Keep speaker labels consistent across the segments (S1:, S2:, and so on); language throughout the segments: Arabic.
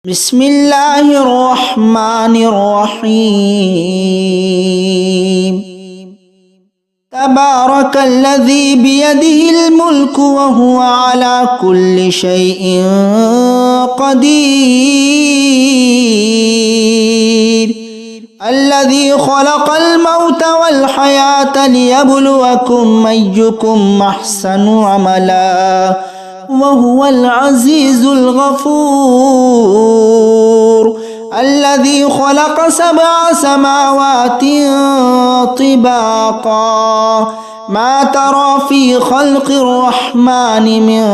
S1: بسم الله الرحمن الرحيم تبارك الذي بيده الملك وهو على كل شيء قدير الذي خلق الموت والحياة ليبلوكم أيكم أحسن عملا وهو العزيز الغفور الذي خلق 7 سماوات طباقا ما ترى في خلق الرحمن من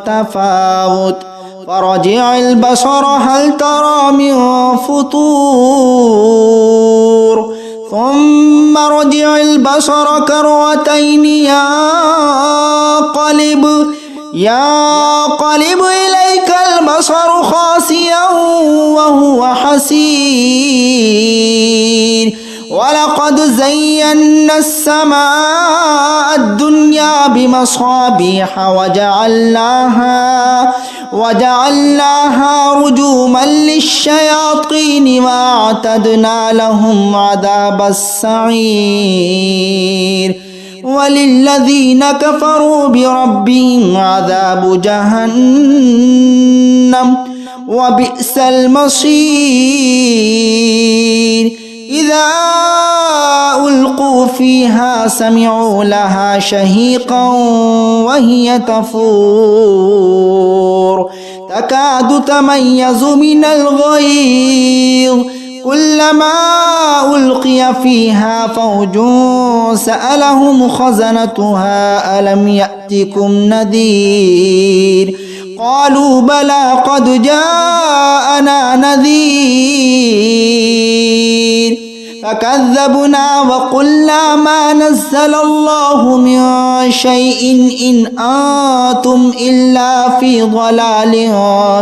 S1: تفاوت فرجع البصر هل ترى من فطور ثم رجع البصر كرتين ينقلب إليك البصر خاسئا وهو حسير ولقد زينا السماء الدنيا بمصابيح وجعلناها رجوما للشياطين وأعتدنا لهم عذاب السعير وللذين كفروا بربهم عذاب جهنم وبئس المصير إذا ألقوا فيها سمعوا لها شهيقا وهي تفور تكاد تميز من الغيظ كلما ألقي فيها فوج سألهم خزنتها ألم يأتكم نذير قالوا بلى قد جاءنا نذير فكذبنا وقلنا ما نزل الله من شيء إن أنتم إلا في ضلال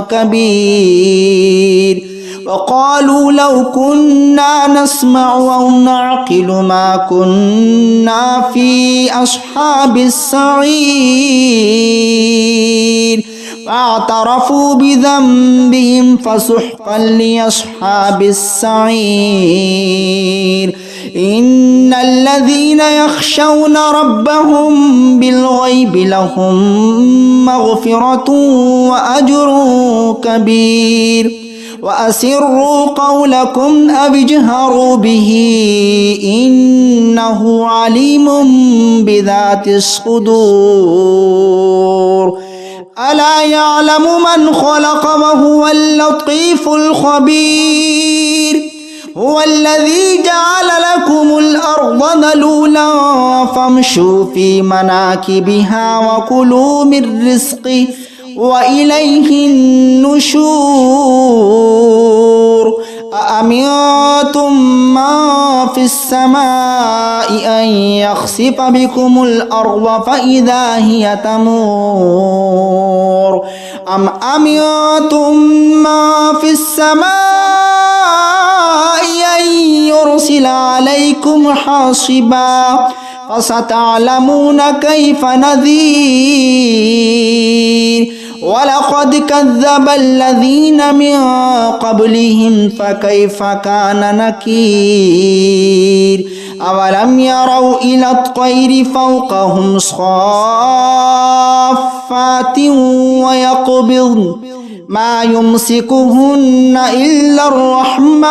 S1: كبير وقالوا لو كنا نسمع أو نعقل ما كنا في أصحاب السعير فاعترفوا بذنبهم فسحقا لأصحاب السعير إن الذين يخشون ربهم بالغيب لهم مغفرة وأجر كبير وأسروا قولكم أو اجهروا به إنه عليم بذات الصدور ألا يعلم من خلق وهو اللطيف الخبير هو الذي جعل لكم الأرض ذلولا فامشوا في مناكبها وكلوا من رزقه وإليه النشور أأمنتم من في السماء أن يخسف بكم الأرض فإذا هي تمور أم أمنتم من في السماء أن يرسل عليكم حاصبا فستعلمون كيف نذير ولقد كذب الذين من قبلهم فكيف كان نكير أولم يروا إلى الطير فوقهم صافات ويقبضن ما يمسكهن إلا الرحمن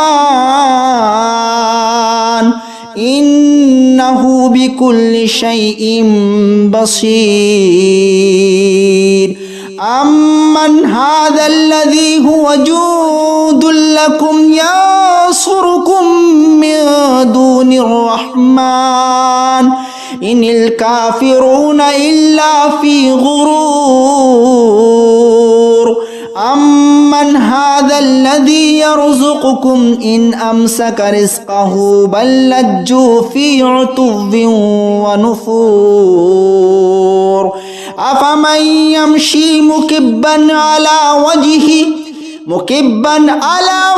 S1: إنه بكل شيء بصير أمن هذا الذي هو جند لكم ينصركم من دون الرحمن إن الكافرون إلا في غرور أمن هذا الذي يرزقكم إن أمسك رزقه بل لجوا في عتو ونفور أفمن يمشي مكبا على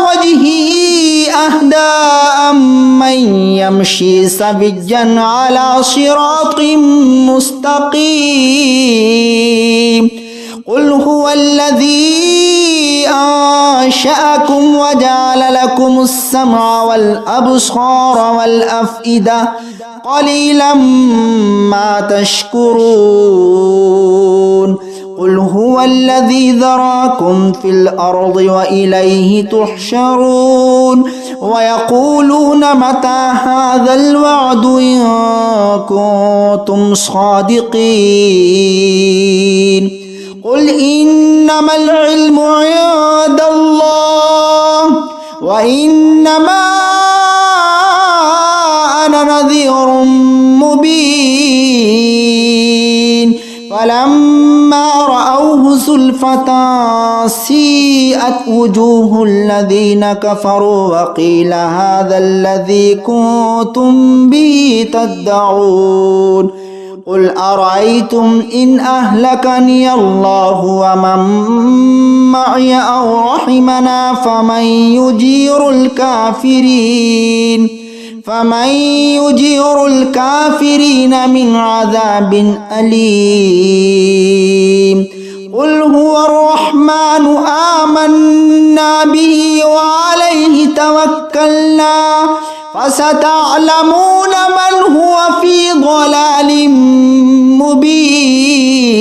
S1: وجهه أهدى أمن يمشي سويا على صراط مستقيم قل هو الذي أنشأكم وجعل لكم السمع والأبصار والأفئدة قليلا ما تشكرون قل هو الذي ذراكم في الأرض وإليه تحشرون ويقولون متى هذا الوعد إن كنتم صادقين قل إنما العلم عند الله وإنما أنا نذير مبين فلما رأوه زلفة سيئت وجوه الذين كفروا وقيل هذا الذي كنتم به تدعون قل أرأيتم إن أهلكني الله ومن معي أو رحمنا فمن يجير الكافرين من عذاب أليم قل هو الرحمن آمنا به وعليه توكلنا فستعلمون من هو في ضلال مبين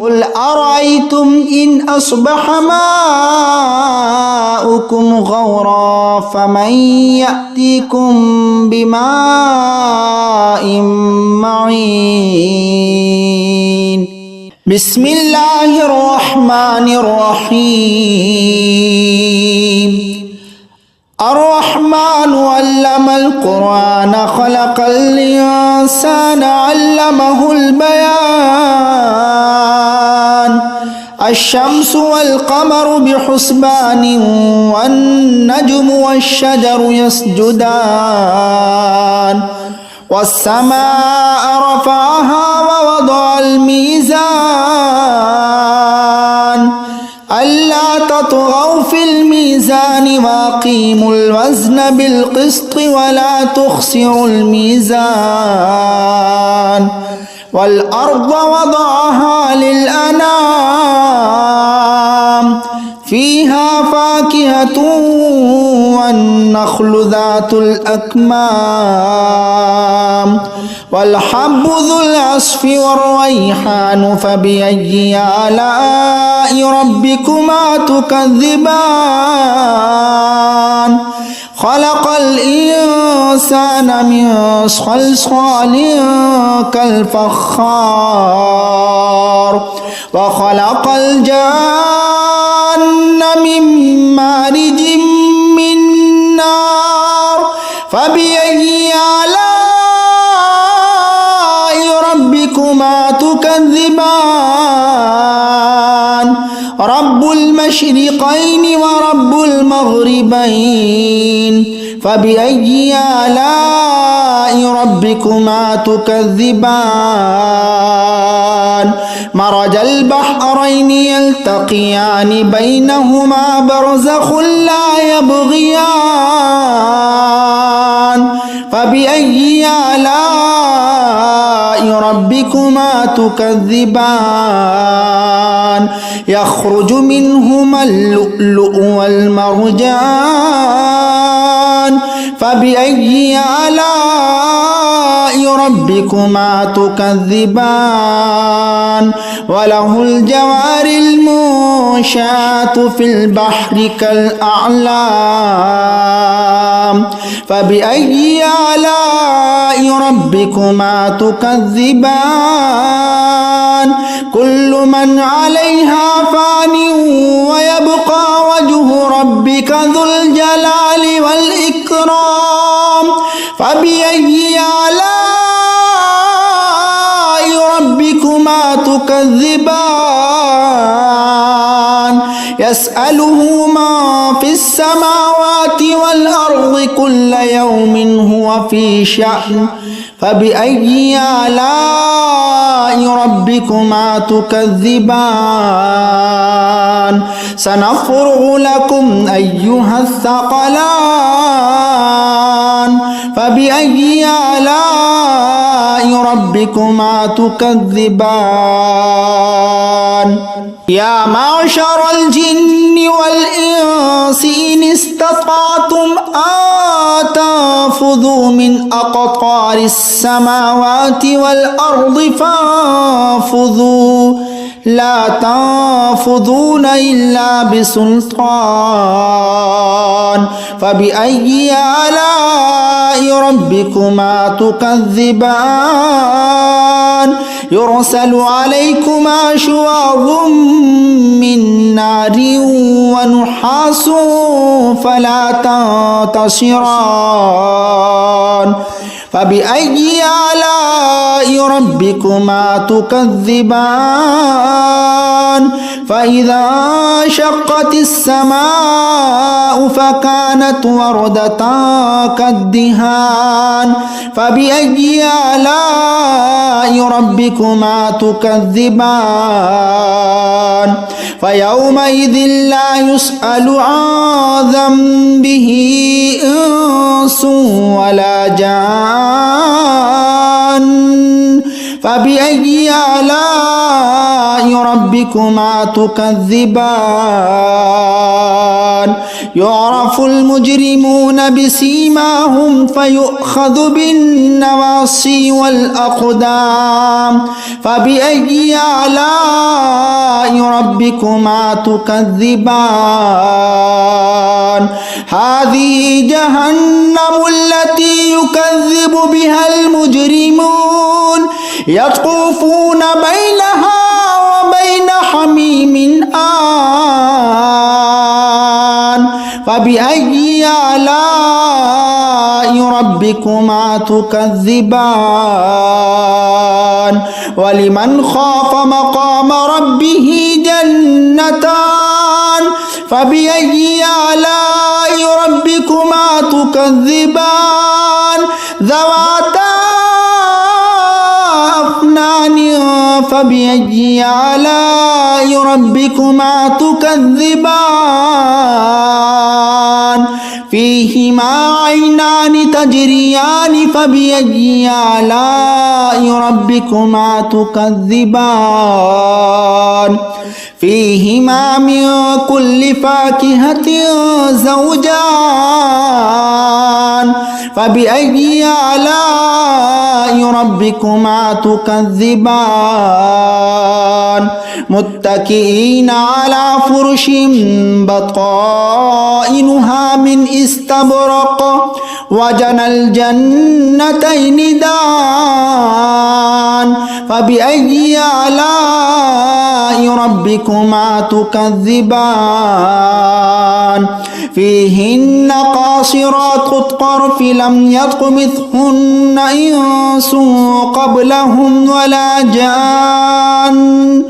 S1: قل أرأيتم إن أصبح ماؤكم غورا فمن يأتيكم بماء معين بسم الله الرحمن الرحيم الرحمن علم القرآن خلق الإنسان علمه البيان الشمس والقمر بحسبان والنجم والشجر يسجدان والسماء رفعها ووضع الميزان ألا تطغوا في الميزان وأقيموا الوزن بالقسط ولا تخسروا الميزان والأرض وضعها للأنام فيها فاكهة والنخل ذات الأكمام والحب ذو العصف والريحان فبأي آلاء ربكما تكذبان خلق الإنسان من صلصال كالفخار وخلق الجان من مارج من نار فبأي آلاء ربكما تكذبان رب المشرقين ورب المغربين فبأي آلاء ربكما تكذبان مرج البحرين يلتقيان بينهما برزخ لا يبغيان فبأي آلاء ربكما تكذبان يخرج منهما اللؤلؤ والمرجان فبأي آلاء ربكما تكذبان وله الجوار المنشآت في البحر كالأعلام فبأي آلاء ربكما تكذبان كل من عليها فان ويبقى وجه ربك ذو الجلال والإكرام فبأي آلاء ربكما تكذبان يسأله ما في السماوات والأرض كل يوم هو في شأن فبأي آلاء ربكما تكذبان سنفرغ لكم أيها الثقلان فبأي آلاء ربكما تكذبان يا معشر الجن والإنس إن استطعتم أن تنفذوا من أقطار السماوات والأرض فانفذوا لا تنفذون إلا بسلطان فبأي آلاء ربكما تكذبان يرسل عليكما شواظ من نار ونحاس فلا تنتصران فبأي آلاء ربكما تكذبان فإذا شقت السماء فكانت وردة كالدهان فبأي آلاء ربكما تكذبان فيومئذ لا يسأل عن ذنبه إنس ولا جان فبأي آلاء ربكما تكذبان يعرف المجرمون بسيماهم فيؤخذ بالنواصي والأقدام فبأي آلاء ربكما تكذبان هذه جهنم التي يكذب بها المجرمون يطوفون بينها وبين حميم آن فبأي آلاء ربكما تكذبان ولمن خاف مقام ربه جنتان فبأي آلاء ربكما تكذبان ذواتا أفنان فبأي آلاء ربكما تكذبان فيهما عينان تجريان فبأي آلاء ربكما تكذبان فيهما من كل فاكهة زوجان فبأي آلاء ربكما تكذبان متكئين على فرش بطائنها من استبرق وجنى الجنتين دان فبأي آلاء ربكما تكذبان فيهن قاصرات الطرف لم يطمثهن إنس قبلهم ولا جان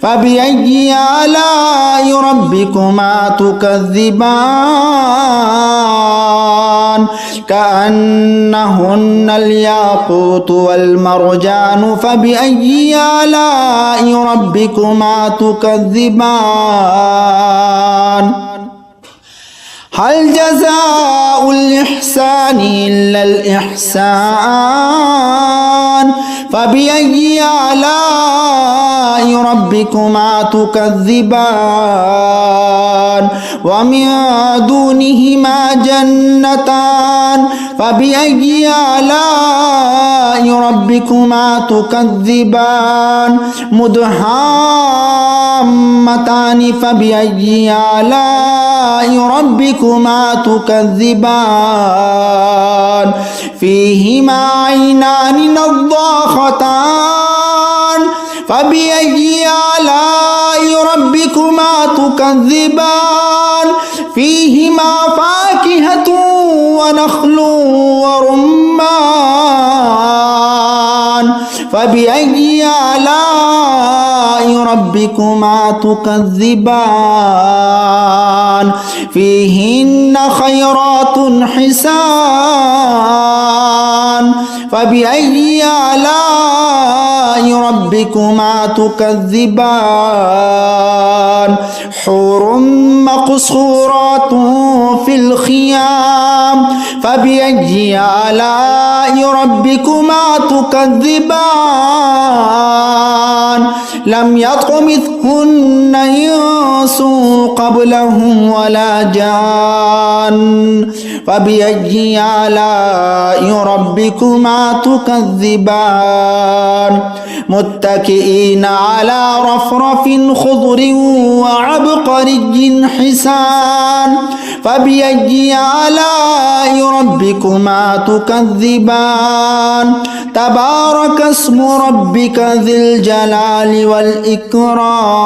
S1: فبأي آلاء ربكما تكذبان كأنهن الياقوت والمرجان فبأي آلاء ربكما تكذبان هل جزاء الإحسان إلا الإحسان فبأي آلاء ربكما تكذبان ومن دونهما جنتان فبأي آلاء ربكما تكذبان مدهامتان فبأي آلاء ربكما تكذبان فيهما عينان نضاختان فبأي آلاء ربكما تكذبان فيهما فاكهة ونخل ورمان فبأي آلاء ربكما تكذبان فيهن خيرات حسان فبأي آلاء ربكما تكذبان حور مقصورات في الخيام فبأي آلاء ربكما تكذبان لم يطمثهن إنس قبلهم ولا جان فبأي آلاء ربكما تكذبان متكئين على رفرف خضر وعبقري حسان فبأي آلاء ربكما تكذبان تبارك اسم ربك ذي الجلال والإكرام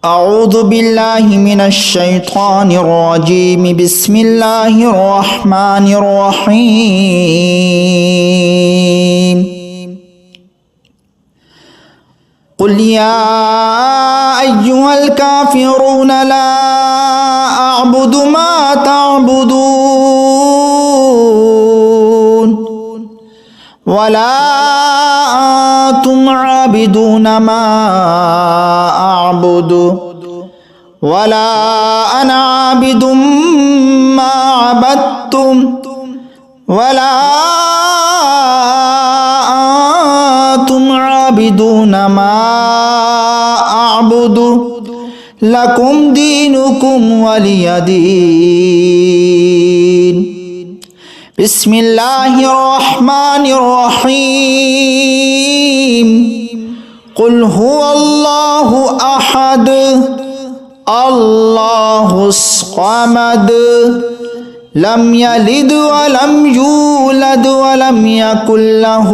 S1: أعوذ بالله من الشيطان الرجيم بسم الله الرحمن الرحيم قل يا أيها الكافرون لا أعبد ما تعبدون ولا أنتم عابدون ما أعبد ولا أنا عابد ما عبدتم ولا أنتم عابدون ما أعبد لكم دينكم ولي دين بسم الله الرحمن الرحيم قل هو الله أحد الله الصمد لم يلد ولم يولد ولم يكن له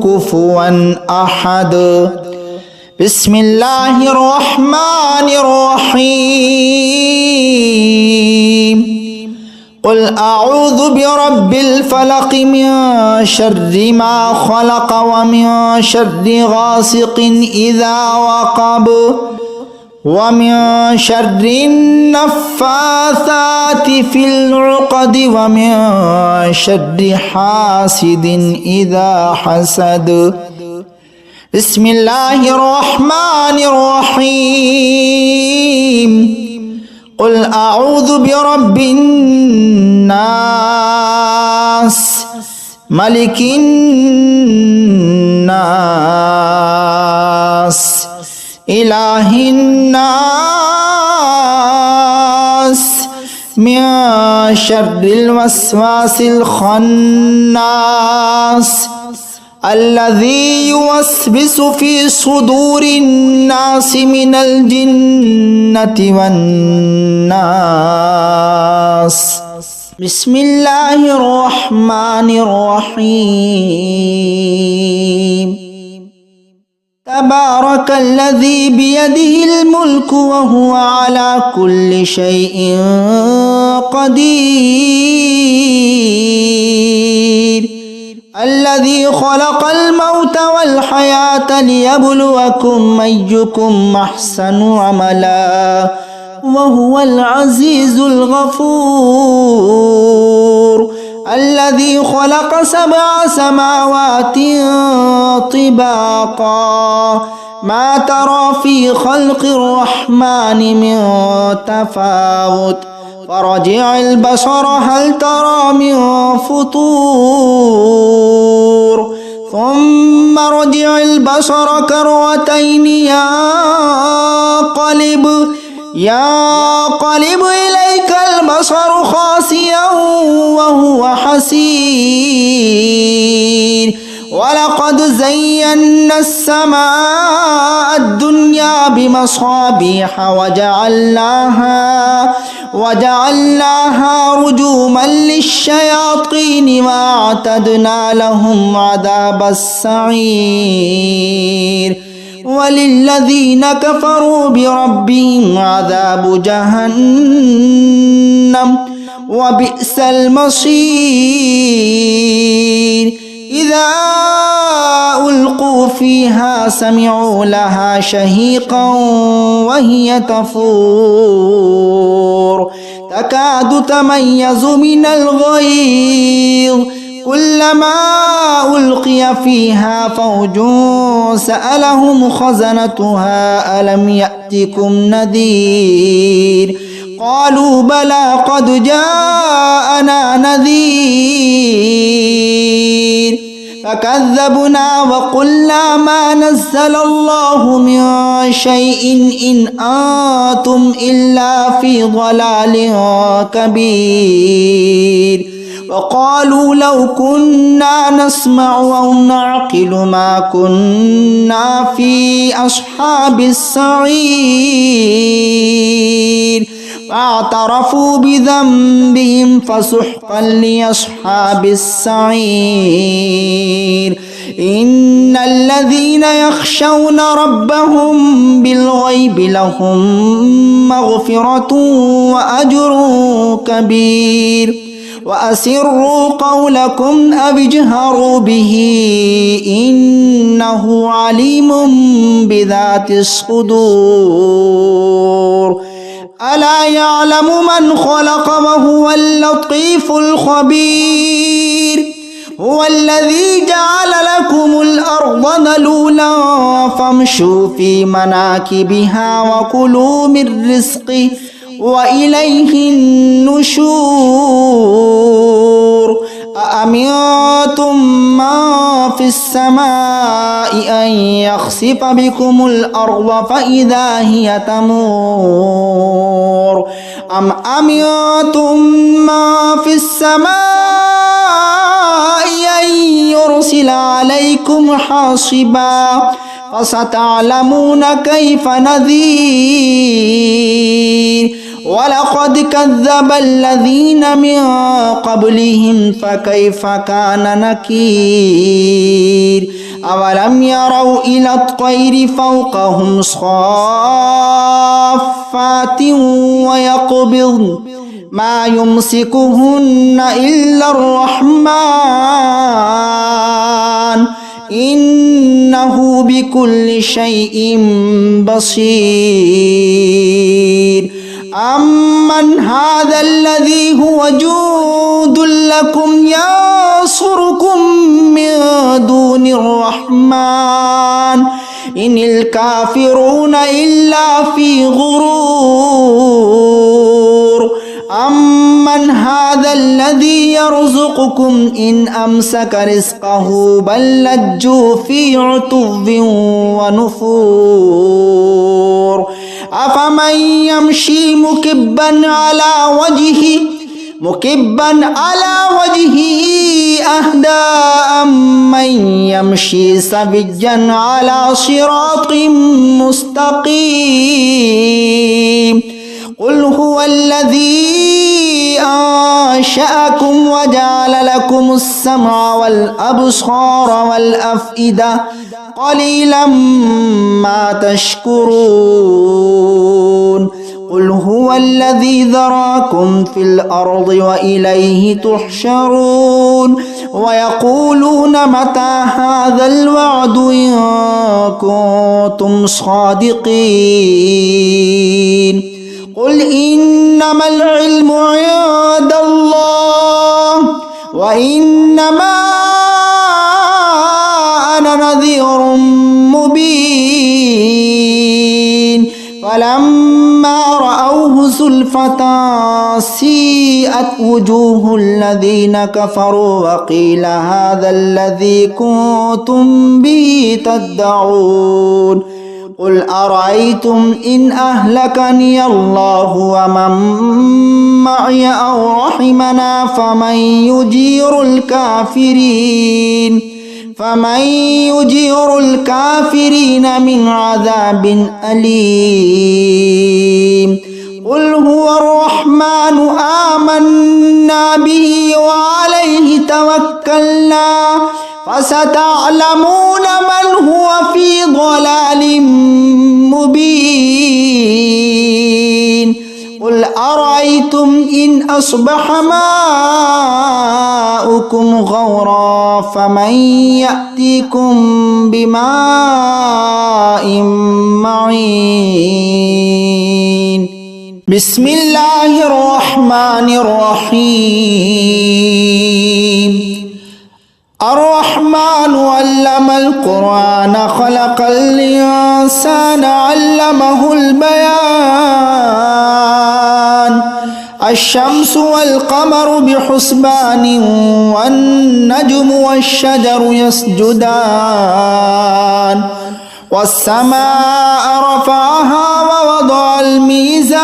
S1: كفوا أحد بسم الله الرحمن الرحيم قل أعوذ برب الفلق من شر ما خلق ومن شر غاسق إذا وقب ومن شر النفاثات في العقد ومن شر حاسد إذا حسد بسم الله الرحمن الرحيم قل أعوذ برب الناس ملك الناس إله الناس من شر الوسواس الخناس الذي يوسوس في صدور الناس من الجنة والناس بسم الله الرحمن الرحيم تبارك الذي بيده الملك وهو على كل شيء قدير الذي خلق الموت والحياة ليبلوكم أيكم أحسن عملا وهو العزيز الغفور الذي خلق 7 سماوات طباقا ما ترى في خلق الرحمن من تفاوت فرجع البصر هل ترى من فطور ثم رجع البصر كرتين ينقلب إليك البصر خاسئا وهو حسير ولقد زينا السماء الدنيا بمصابيح وجعلناها رجوما للشياطين وأعتدنا لهم عذاب السعير وللذين كفروا بربهم عذاب جهنم وبئس المصير إذا ألقوا فيها سمعوا لها شهيقا وهي تفور تكاد تميز من الغيظ كلما ألقي فيها فوج سألهم خزنتها ألم يأتكم نذير قالوا بلى قد جاءنا نذير فكذبنا وقلنا ما نزل الله من شيء إن أنتم إلا في ضلال كبير وقالوا لو كنا نسمع أو نعقل ما كنا في أصحاب السعير فاعترفوا بذنبهم فسحقا لأصحاب السعير إن الذين يخشون ربهم بالغيب لهم مغفرة وأجر كبير وأسروا قولكم أو اجهروا به إنه عليم بذات الصدور ألا يعلم من خلق وهو اللطيف الخبير هو الذي جعل لكم الأرض ذلولا فامشوا في مناكبها وكلوا من رزقه وإليه النشور أأمنتم من في السماء أن يخسف بكم الأرض فإذا هي تمور أم أمنتم من في السماء أن يرسل عليكم حاصبا فستعلمون كيف نذير ولقد كذب الذين من قبلهم فكيف كان نكير أولم يروا إلى الطير فوقهم صافات ويقبضن ما يمسكهن إلا الرحمن إنه بكل شيء بصير أمن هذا الذي هو جند لكم ينصركم من دون الرحمن إن الكافرون إلا في غرور أمن هذا الذي يرزقكم إن أمسك رزقه بل لجوا في عتو ونفور أفمن يمشي مكبا على وجهه أهدى أمن يمشي سويا على صراط مستقيم قل هو الذي أنشأكم وجعل لكم السمع والأبصار والأفئدة قليلا ما تشكرون قل هو الذي ذراكم في الأرض وإليه تحشرون ويقولون متى هذا الوعد إن كنتم صادقين قل إنما العلم عند الله وإنما أنا نذير مبين فلما رأوه زلفة سيئت وجوه الذين كفروا وقيل هذا الذي كنتم به تدعون قل أرأيتم إن أهلكني الله ومن معي أو رحمنا فمن يجير الكافرين من عذاب أليم قل هو الرحمن آمنا به وعليه توكلنا فستعلمون من هو في ضلال مبين قل أرأيتم إن أصبح ماؤكم غورا فمن يأتيكم بماء معين بسم الله الرحمن الرحيم علم القرآن خلق الإنسان علمه البيان الشمس والقمر بحسبان والنجم والشجر يسجدان والسماء رفعها ووضع الميزان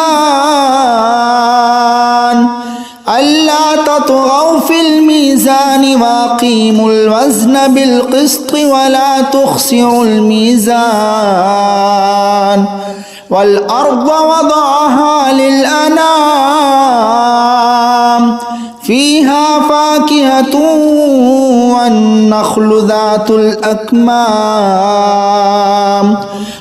S1: ألا تطغوا في الميزان وأقيموا الوزن بالقسط ولا تخسروا الميزان والأرض وضعها للأنام فيها فاكهة والنخل ذات الأكمام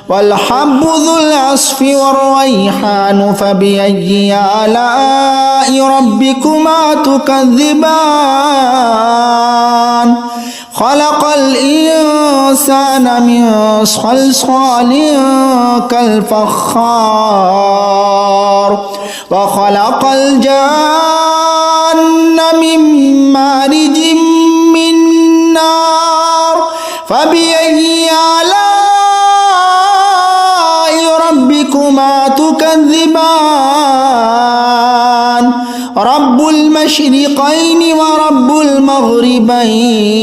S1: والحب ذو العصف والريحان فبأي آلاء ربكما تكذبان خلق الإنسان من صلصال كالفخار وخلق الجن من مارج من نار فبأي آلاء ربكما تكذبان رب المشرقين ورب المغربين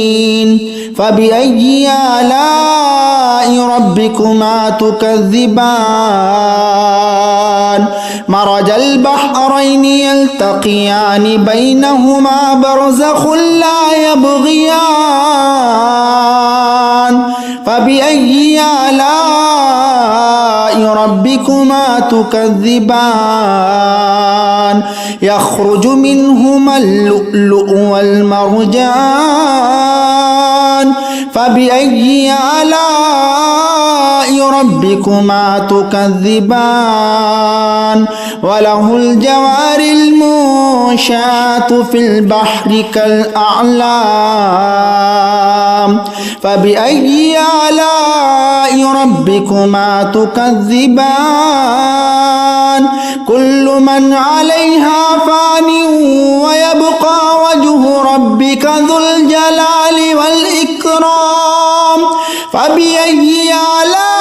S1: فبأي آلاء ربكما تكذبان مرج البحرين يلتقيان بينهما برزخ لا يبغيان فبأي آلاء ربكما تكذبان يخرج منهما اللؤلؤ والمرجان فبأي آلاء ربكما تكذبان وله الجوار المنشآت في البحر كالأعلام فبأي آلاء ربكما تكذبان كل من عليها فان ويبقى وجه ربك ذو الجلال والإكرام فبأي آلاء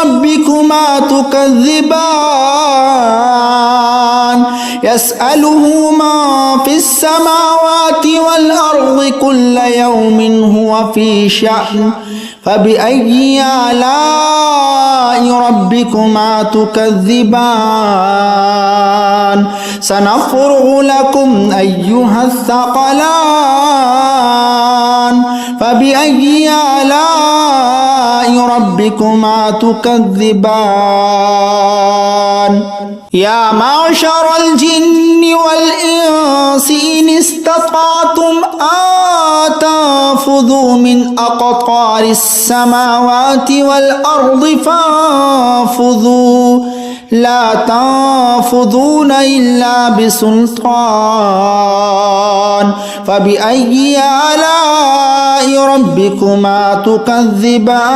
S1: ربكما تكذبان يسأله ما في السماوات والأرض كل يوم هو في شأن فبأي آلاء ربكما تكذبان سنفرغ لكم أيها الثقلان فبأي آلاء ربكما تكذبان يا معشر الجن والإنس إن استطعتم أن تنفذوا من أقطار السماوات والأرض فانفذوا لا تنفذون إلا بسلطان فبأي آلاء ربكما تكذبان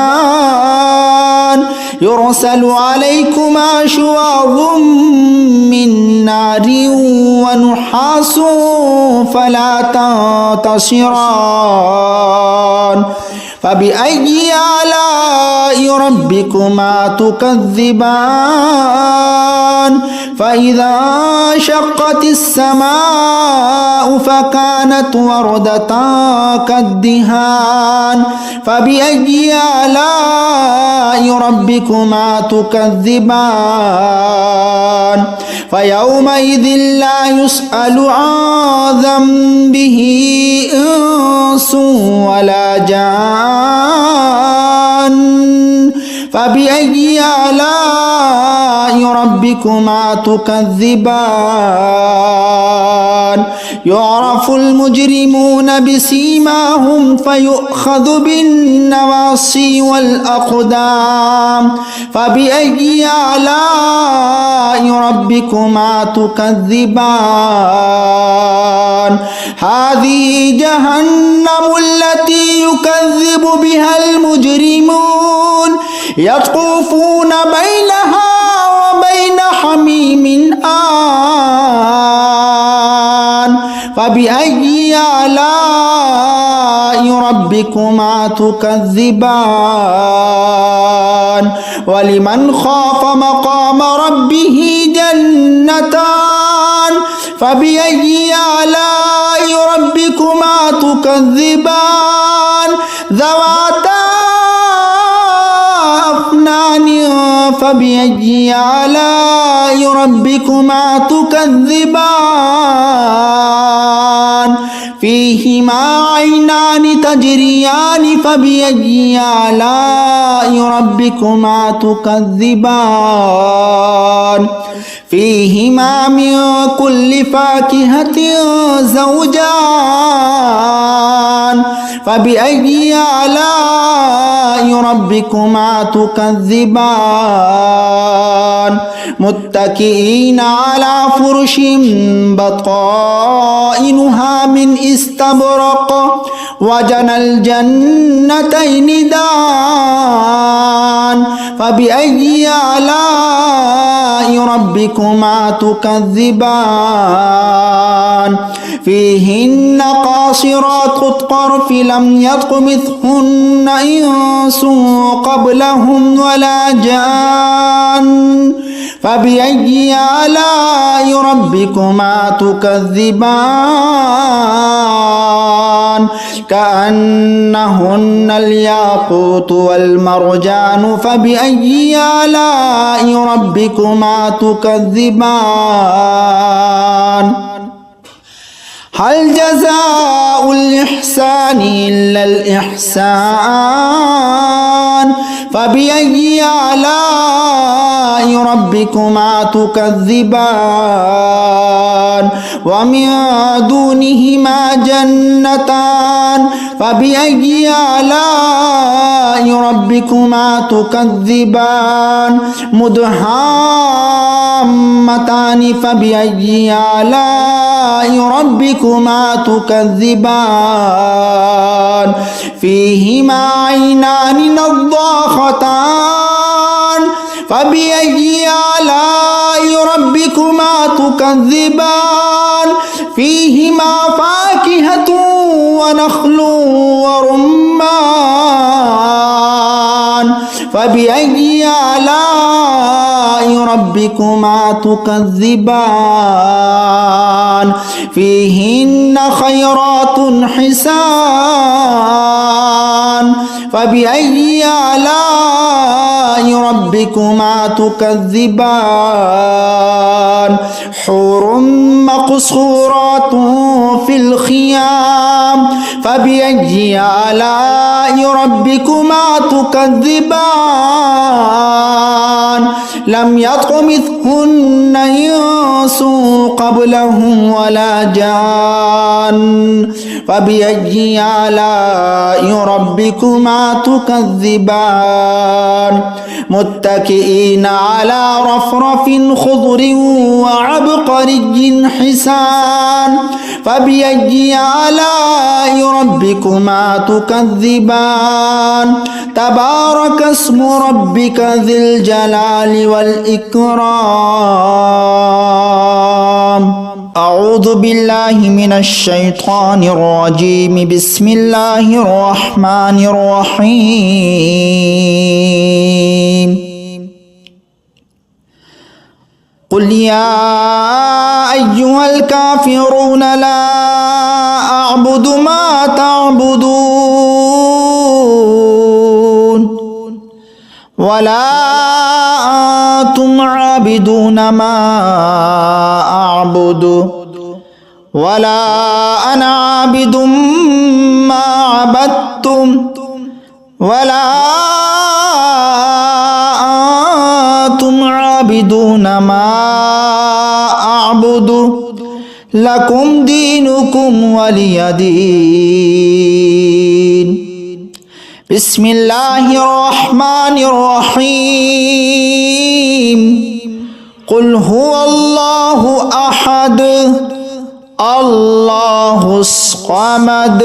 S1: يرسل عليكما شواظ من نار ونحاس فلا تنتصران فبأي آلاء ربكما تكذبان فإذا انشقت السماء فكانت وردة كالدهان فبأي آلاء ربكما تكذبان فيومئذ لا يسأل عن ذنبه إنس ولا جان فبأي آلاء ربكما تكذبان يعرف المجرمون بسيماهم فيؤخذ بالنواصي والأقدام فبأي آلاء ربكما تكذبان هذه جهنم التي يكذب بها المجرمون يطوفون بينها وبين حميم آن فبأي آلاء ربكما تكذبان ولمن خاف مقام ربه جنتان فبأي آلاء ربكما تكذبان ذواتا أفنان فبأي آلاء ربكما تكذبان فيهما عينان تجريان فبأي آلاء ربكما تكذبان فيهما من كل فاكهة زوجان فبأي آلاء ربكما تكذبان متكئين على فرش بطائنها من استبرق وجنى الجنتين دان فبأي آلاء ربكما تكذبان فيهن قاصرات الطرف لم يطمثهن إنس قبلهم ولا جان فبأي آلاء ربكما تكذبان كأنهن الياقوت والمرجان فبأي آلاء ربكما تكذبان هل جزاء الإحسان إلا الإحسان فبأي آلاء ربكما تكذبان ومن دونهما جنتان فبأي آلاء ربكما تكذبان مدهامتان فبأي آلاء ربكما تكذبان فيهما عينان نضاختان فبأي آلاء ربكما تكذبان فيهما فاكهة ونخل ورمان فبأي آلاء ربكما تكذبان فيهن خيرات حسان فبأي آلاء ربكما تكذبان حور مقصورات في الخيام فبأي آلاء ربكما تكذبان لم يطمثهن إنس قبلهم ولا جان فبأي آلاء ربكما تكذبان متكئين على رفرف خضر وعبقري حسان فبأي آلاء ربكما تكذبان تبارك اسم ربك ذي الجلال والإكرام أعوذ بالله من الشيطان الرجيم بسم الله الرحمن الرحيم قل يا أيها الكافرون لا أعبد ما تعبدون ولا أنتم عابدون ما أعبد ولا أنا عابد ما عبدتم ولا أنتم عابدون ما أعبد لكم دينكم ولي دين بسم الله الرحمن الرحيم قل هو الله أحد الله الصمد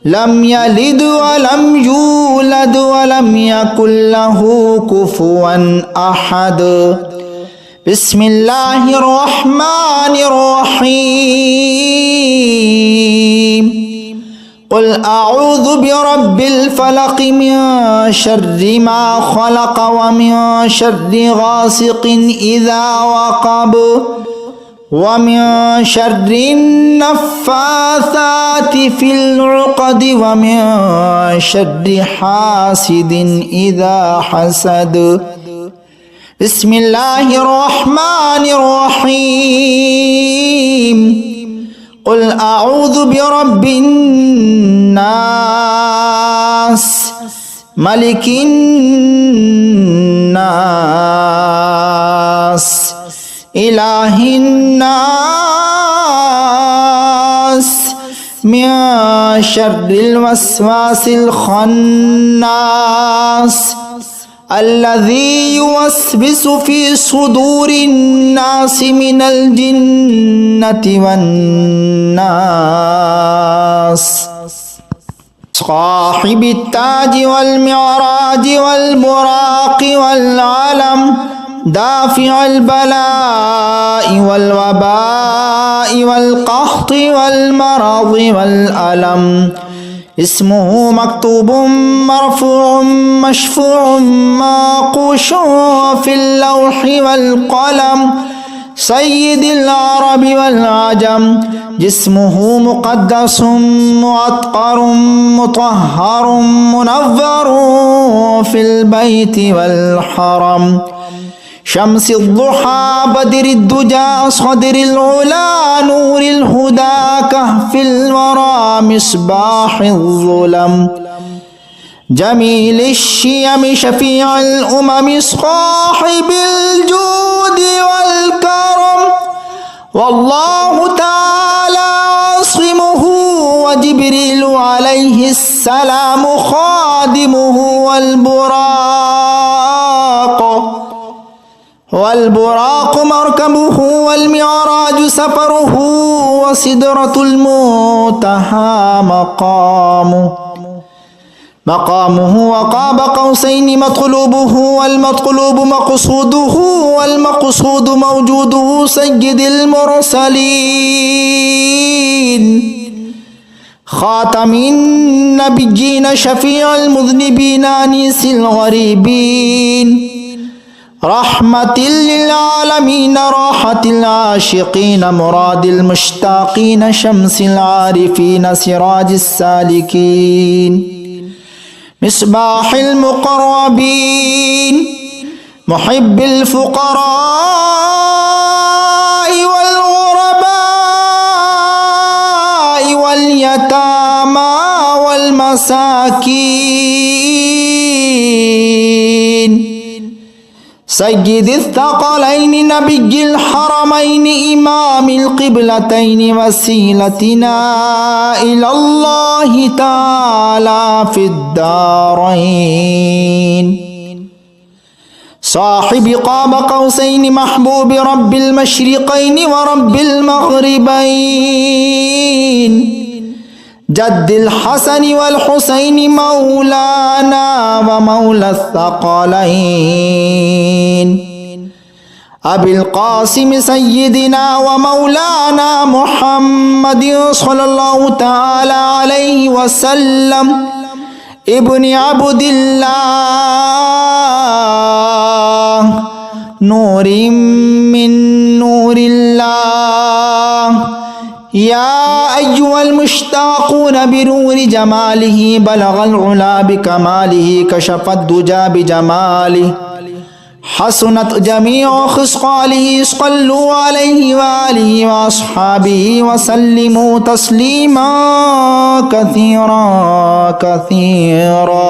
S1: لم يلد ولم يولد ولم يكن له كفوا أحد بسم الله الرحمن الرحيم قل أعوذ برب الفلق من شر ما خلق ومن شر غاسق إذا وقب ومن شر النفاثات في العقد ومن شر حاسد إذا حسد. بسم الله الرحمن الرحيم. قل أعوذ برب الناس ملك الناس إله الناس من شر الوسواس الخناس الذي يوسوس في صدور الناس من الجنة والناس. صاحب التاج والمعراج والبراق والعلم دافع البلاء والوباء والقحط والمرض والألم. اسمه مكتوب مرفوع مشفوع منقوش في اللوح والقلم. سيد العرب والعجم. جسمه مقدس معطر مطهر منور في البيت والحرم. شمس الضحى بدر الدجى صدر العلا نور الهدى كهف الورى مصباح الظلم. جميل الشيم شفيع الأمم صاحب الجود والكرم. والله تعالى عاصمه وجبريل عليه السلام خادمه والبراق مركبه والمعراج سفره وسدرة المنتهى مقامه وقاب قوسين مطلوبه والمطلوب مقصوده والمقصود موجوده. سيد المرسلين خاتم النبيين شفيع المذنبين أنيس الغريبين رحمة للعالمين راحة العاشقين مراد المشتاقين شمس العارفين سراج السالكين مصباح المقربين محب الفقراء والغرباء واليتامى والمساكين. سيد الثقلين نبي الحرمين إمام القبلتين وسيلتنا إلى الله تعالى في الدارين. صاحب قاب قوسين محبوب رب المشرقين ورب المغربين جد الحسن والحسين مولانا ومولى الثقلين. أبي القاسم سيدنا ومولانا محمد صلى الله تعالى عليه وسلم ابن عبد الله نور من نور الله. يا أيها المشتاقون بنور جماله بلغ العلا بكماله كشف الدجى بجماله حسنت جميع خصاله. صلوا عليه وآله وأصحابه وسلموا تسليما كثيرا كثيرا.